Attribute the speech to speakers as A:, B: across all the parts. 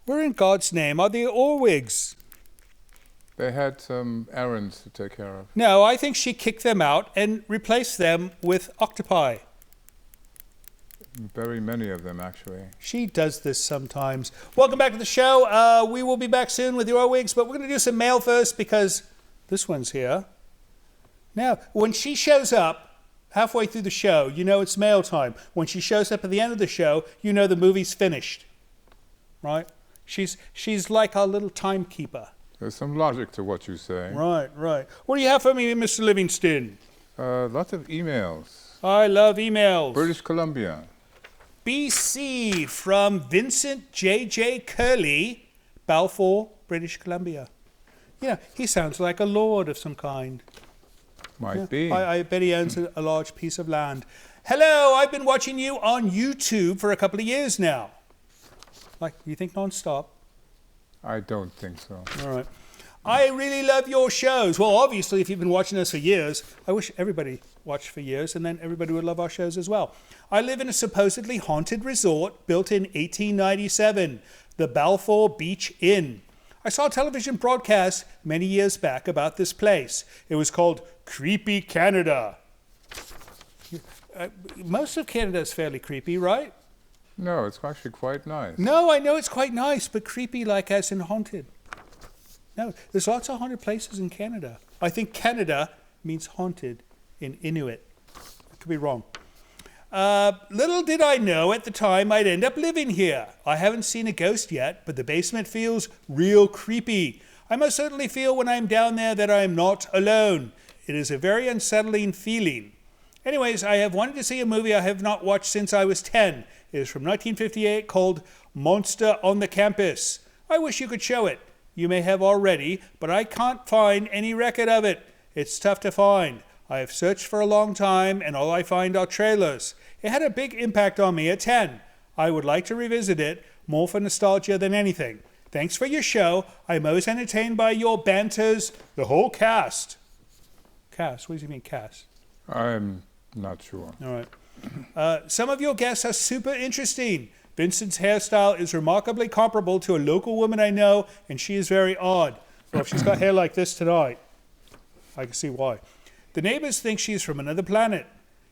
A: Where in God's name are the Orwigs?
B: They had some errands to take care of.
A: No, I think she kicked them out and replaced them with octopi.
B: Very many of them, actually.
A: She does this sometimes. Welcome back to the show. We will be back soon with the Orwigs, but we're going to do some mail first because this one's here. Now, when she shows up halfway through the show, you know it's mail time. When she shows up at the end of the show, you know the movie's finished. Right? She's like our little timekeeper.
B: There's some logic to what you say.
A: Right. What do you have for me, Mr. Livingston?
B: Lots of emails.
A: I love emails.
B: British Columbia.
A: BC from Vincent J.J. Curley, Balfour, British Columbia. Yeah, he sounds like a lord of some kind.
B: Might be.
A: I bet he owns a large piece of land. Hello, I've been watching you on YouTube for a couple of years now. Like, you think non-stop?
B: I don't think so.
A: All right. I really love your shows. Well, obviously, if you've been watching us for years, I wish everybody watched for years, and then everybody would love our shows as well. I live in a supposedly haunted resort built in 1897, the Balfour Beach Inn. I saw a television broadcast many years back about this place. It was called Creepy Canada. Most of Canada is fairly creepy, right?
B: No, it's actually quite nice.
A: No, I know it's quite nice, but creepy like as in haunted. No, there's lots of haunted places in Canada. I think Canada means haunted in Inuit. I could be wrong. Little did I know at the time I'd end up living here. I haven't seen a ghost yet, but the basement feels real creepy. I most certainly feel when I'm down there that I am not alone. It is a very unsettling feeling. Anyways, I have wanted to see a movie I have not watched since I was 10. It is from 1958 called Monster on the Campus. I wish you could show it. You may have already, but I can't find any record of it. It's tough to find. I have searched for a long time, and all I find are trailers. It had a big impact on me at 10. I would like to revisit it, more for nostalgia than anything. Thanks for your show. I'm always entertained by your banters, the whole cast. Cast? What does he mean, cast?
B: I'm not sure.
A: All right. Some of your guests are super interesting. Vincent's hairstyle is remarkably comparable to a local woman I know, and she is very odd. Well, if she's got hair like this tonight, I can see why. The neighbors think she's from another planet.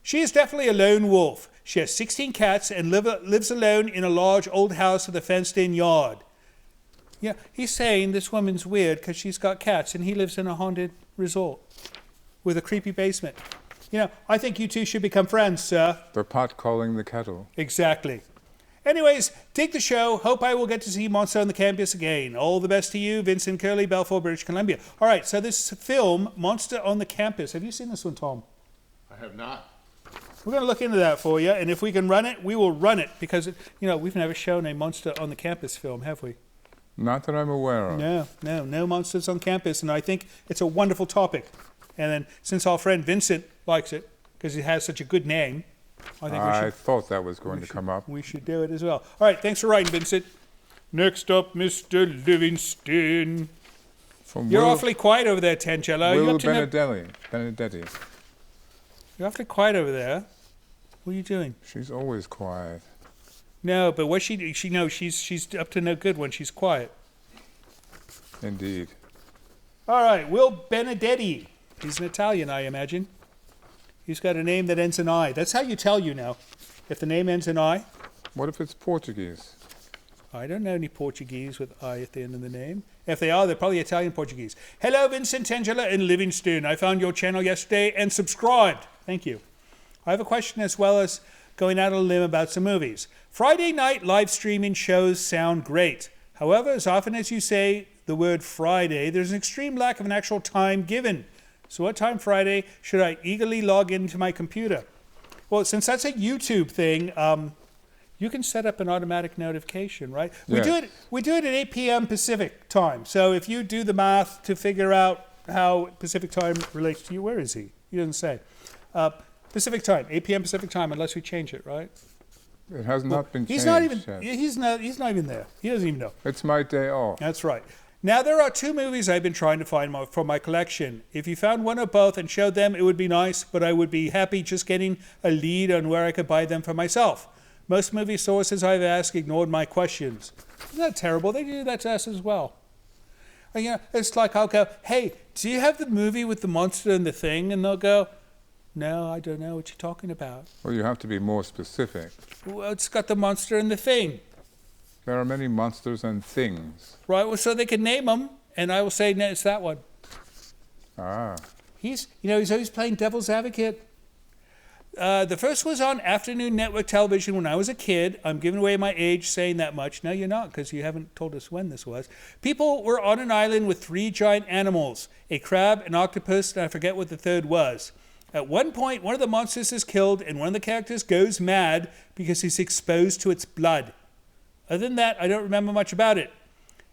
A: She is definitely a lone wolf. She has 16 cats and lives alone in a large old house with a fenced-in yard. Yeah, he's saying this woman's weird because she's got cats and he lives in a haunted resort with a creepy basement. You know, I think you two should become friends, sir.
B: The pot calling the kettle.
A: Exactly. Anyways, dig the show. Hope I will get to see Monster on the Campus again. All the best to you, Vincent Curley, Balfour, British Columbia. All right, so this film, Monster on the Campus. Have you seen this one, Tom?
C: I have not.
A: We're going to look into that for you, and if we can run it, we will run it, because, we've never shown a Monster on the Campus film, have we?
B: Not that I'm aware of.
A: No monsters on campus, and I think it's a wonderful topic. And then, since our friend Vincent likes it, because he has such a good name,
B: I thought that was going to come up.
A: We should do it as well. All right, thanks for writing, Vincent. Next up, Mr. Livingston. You're awfully quiet over there, Tangelo.
B: Will Benedetti.
A: You're awfully quiet over there. What are you doing?
B: She's always quiet.
A: No, but what she knows she's up to no good when she's quiet.
B: Indeed.
A: All right, Will Benedetti. He's an Italian, I imagine. He's got a name that ends in I. That's how you tell if the name ends in I.
B: What if it's Portuguese?
A: I don't know any Portuguese with I at the end of the name. If they are, they're probably Italian Portuguese. Hello, Vincent, Angela, and Livingston. I found your channel yesterday and subscribed. Thank you. I have a question as well as going out on a limb about some movies. Friday night live streaming shows sound great. However, as often as you say the word Friday, there's an extreme lack of an actual time given. So what time Friday should I eagerly log into my computer? Well, since that's a YouTube thing, you can set up an automatic notification, right?
B: Yes.
A: We do it at 8 p.m. Pacific time. So if you do the math to figure out how Pacific time relates to you, where is he? He doesn't say. Pacific time, 8 p.m. Pacific time, unless we change it, right?
B: It has not been changed yet.
A: He's not even there. He doesn't even know.
B: It's my day off.
A: That's right. Now, there are two movies I've been trying to find for my collection. If you found one or both and showed them, it would be nice, but I would be happy just getting a lead on where I could buy them for myself. Most movie sources I've asked ignored my questions. Isn't that terrible? They do that to us as well. And, it's like I'll go, hey, do you have the movie with the monster and the thing? And they'll go, no, I don't know what you're talking about.
B: Well, you have to be more specific.
A: Well, it's got the monster and the thing.
B: There are many monsters and things.
A: Right, well, so they can name them, and I will say, no, it's that one.
B: Ah.
A: He's always playing devil's advocate. The first was on afternoon network television when I was a kid. I'm giving away my age saying that much. No, you're not, because you haven't told us when this was. People were on an island with 3 giant animals, a crab, an octopus, and I forget what the third was. At one point, one of the monsters is killed, and one of the characters goes mad because he's exposed to its blood. Other than that, I don't remember much about it.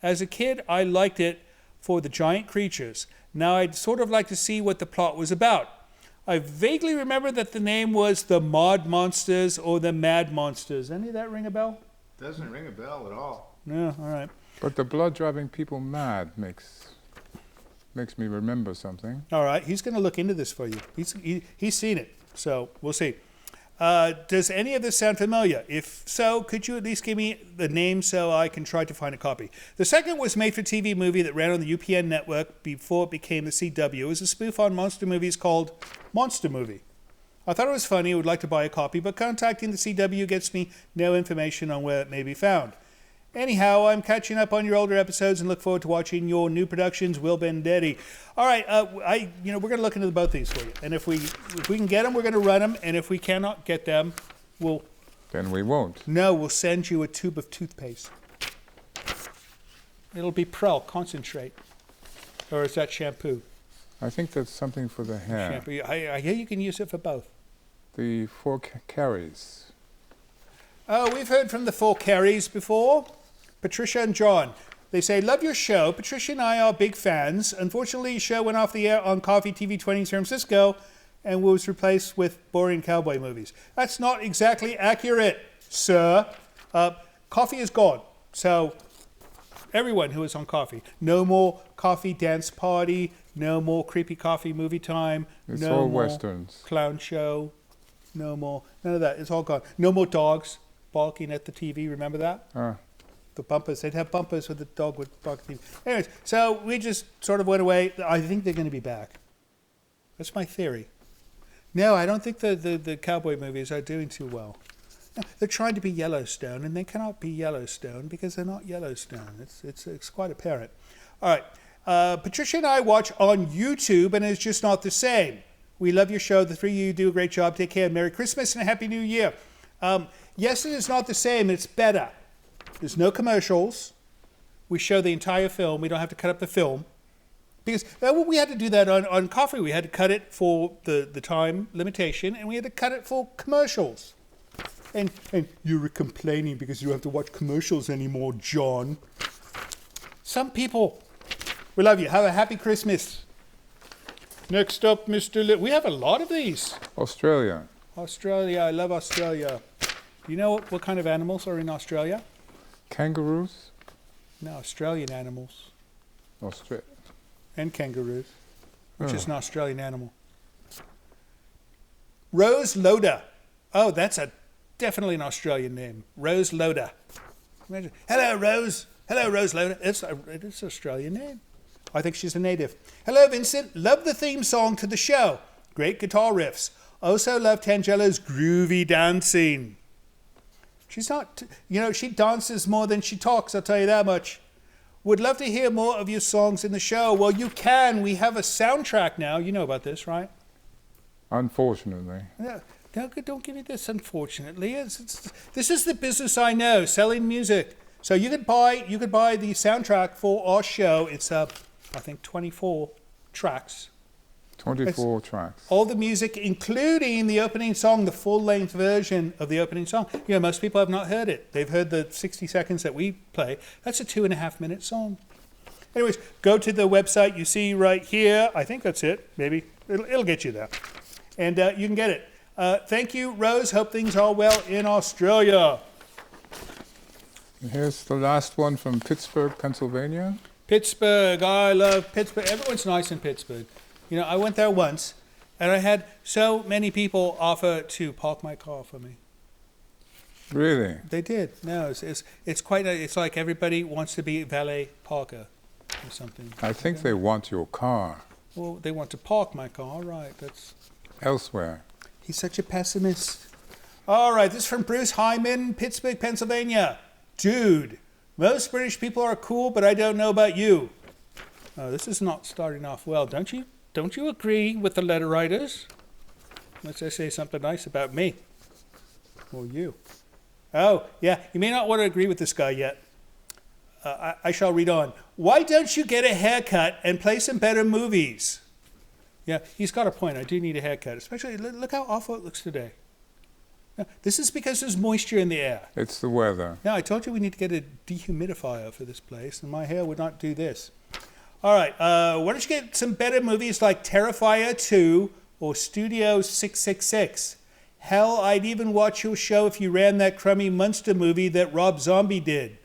A: As a kid, I liked it for the giant creatures. Now I'd sort of like to see what the plot was about. I vaguely remember that the name was the Mod Monsters or the Mad Monsters. Any of that ring a bell?
C: Doesn't ring a bell at all.
A: No, all right.
B: But the blood driving people mad makes me remember something.
A: All right, he's going to look into this for you. He's seen it, so we'll see. Does any of this sound familiar? If so, could you at least give me the name so I can try to find a copy? The second was a made-for-TV movie that ran on the UPN network before it became the CW. It was a spoof on monster movies called Monster Movie. I thought it was funny. I would like to buy a copy, but contacting the CW gets me no information on where it may be found. Anyhow, I'm catching up on your older episodes and look forward to watching your new productions, Will Bendetti. All right, we're going to look into both these for you, and if we can get them, we're going to run them, and if we cannot get them,
B: Then we won't.
A: No, we'll send you a tube of toothpaste. It'll be Prel concentrate, or is that shampoo?
B: I think that's something for the hair.
A: Shampoo. I hear you can use it for both.
B: The 4 carries.
A: Oh, we've heard from the 4 Carries before. Patricia and John. They say, love your show. Patricia and I are big fans. Unfortunately, your show went off the air on Coffee TV 20 in San Francisco and was replaced with boring cowboy movies. That's not exactly accurate, sir. Coffee is gone. So, everyone who is on Coffee. No more Coffee Dance Party. No more Creepy Coffee Movie Time.
B: It's
A: no
B: all
A: more
B: westerns.
A: Clown Show. No more. None of that. It's all gone. No more dogs barking at the TV. Remember that? The bumpers. They'd have bumpers where the dog would bark at the TV. Anyways, so we just sort of went away. I think they're going to be back. That's my theory. No, I don't think the cowboy movies are doing too well. No, they're trying to be Yellowstone, and they cannot be Yellowstone because they're not Yellowstone. It's quite apparent. All right. Patricia and I watch on YouTube, and it's just not the same. We love your show. The 3 of you do a great job. Take care. Merry Christmas and a Happy New Year. Yes, it is not the same. It's better. There's no commercials. We show the entire film. We don't have to cut up the film. Because we had to do that on Coffee. We had to cut it for the time limitation, and we had to cut it for commercials. And you were complaining because you don't have to watch commercials anymore, John. Some people. We love you. Have a happy Christmas. Next up, Mr. We have a lot of these.
B: Australia.
A: Australia. I love Australia. You know what kind of animals are in Australia?
B: Kangaroos.
A: No, Australian animals. And kangaroos, which is an Australian animal. Rose Loda. Oh, that's definitely an Australian name. Rose Loda. Imagine. Hello, Rose. Hello, Rose Loda. It's an Australian name. I think she's a native. Hello, Vincent. Love the theme song to the show. Great guitar riffs. Also love Tangella's groovy dancing. She's not, she dances more than she talks, I'll tell you that much. Would love to hear more of your songs in the show. Well, you can. We have a soundtrack now. You know about this, right?
B: Unfortunately.
A: No, don't give me this, unfortunately. This is the business I know, selling music. So you could buy the soundtrack for our show. It's, I think, 24 tracks.
B: 24 tracks.
A: All the music, including the opening song, the full-length version of the opening song. Most people have not heard it. They've heard the 60 seconds that we play. That's a 2.5-minute song. Anyways, go to the website you see right here. I think that's it. Maybe. It'll get you there. And you can get it. Thank you, Rose. Hope things are well in Australia.
B: And here's the last one from Pittsburgh, Pennsylvania.
A: Pittsburgh. I love Pittsburgh. Everyone's nice in Pittsburgh. I went there once, and I had so many people offer to park my car for me.
B: Really?
A: They did. No, it's quite. It's like everybody wants to be valet parker or something.
B: I think they want your car
A: Well, they want to park my car. Right. That's.
B: elsewhere.
A: He's such a pessimist. All right, this is from Bruce Hyman, Pittsburgh, Pennsylvania. Dude, most British people are cool, but I don't know about you. Oh, this is not starting off well, don't you? Don't you agree with the letter writers? Unless I say something nice about me. Or you. Oh, yeah, you may not want to agree with this guy yet. I shall read on. Why don't you get a haircut and play some better movies? Yeah, he's got a point. I do need a haircut. Especially, look how awful it looks today. Yeah, this is because there's moisture in the air.
B: It's the weather.
A: Yeah, I told you we need to get a dehumidifier for this place, and my hair would not do this. All right, why don't you get some better movies like Terrifier 2 or Studio 666? Hell, I'd even watch your show if you ran that crummy Munster movie that Rob Zombie did.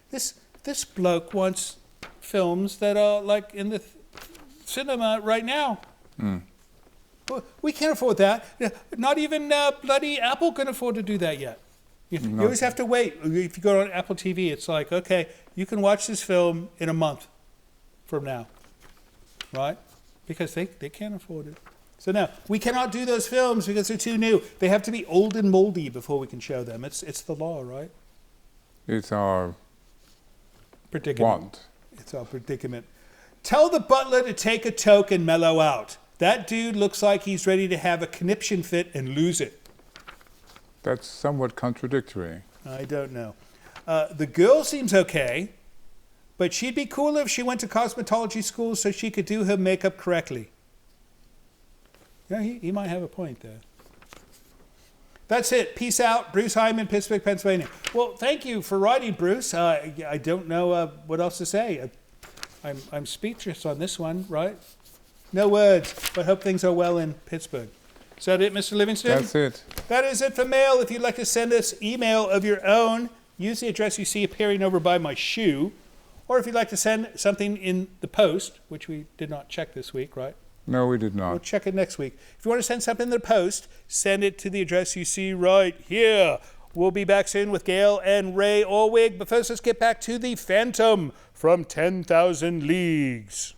A: This bloke wants films that are like in the cinema right now. Well, we can't afford that. Not even bloody Apple can afford to do that yet. You always have to wait. If you go on Apple TV, it's like, okay, you can watch this film in a month from now, right? Because they can't afford it. So now, we cannot do those films because they're too new. They have to be old and moldy before we can show them. It's the law, right?
B: It's our
A: Predicament.
B: want.
A: It's our predicament. Tell the butler to take a toke and mellow out. That dude looks like he's ready to have a conniption fit and lose it.
B: That's somewhat contradictory.
A: I don't know. The girl seems okay, but she'd be cooler if she went to cosmetology school so she could do her makeup correctly. Yeah, he might have a point there. That's it. Peace out. Bruce Hyman, Pittsburgh, Pennsylvania. Well, thank you for writing, Bruce. I don't know what else to say. I'm speechless on this one, right? No words, but hope things are well in Pittsburgh. Is that it, Mr. Livingston?
B: That's it.
A: That is it for mail. If you'd like to send us email of your own, use the address you see appearing over by my shoe. Or if you'd like to send something in the post, which we did not check this week, right?
B: No, we did
A: We'll
B: not.
A: check it next week. If you want to send something in the post, send it to the address you see right here. We'll be back soon with Gail and Ray Orwig. But first, let's get back to the Phantom from 10,000 Leagues.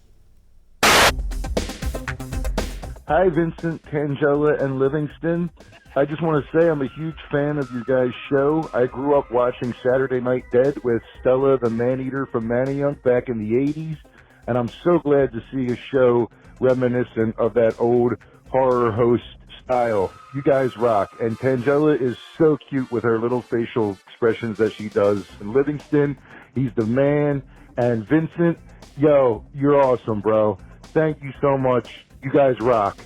D: Hi, Vincent, Tangela, and Livingston. I just want to say I'm a huge fan of your guys' show. I grew up watching Saturday Night Dead with Stella the Man-Eater from Manayunk back in the 80s, and I'm so glad to see a show reminiscent of that old horror host style. You guys rock. And Tangela is so cute with her little facial expressions that she does. And Livingston, he's the man. And Vincent, yo, you're awesome, bro. Thank you so much. You guys rock.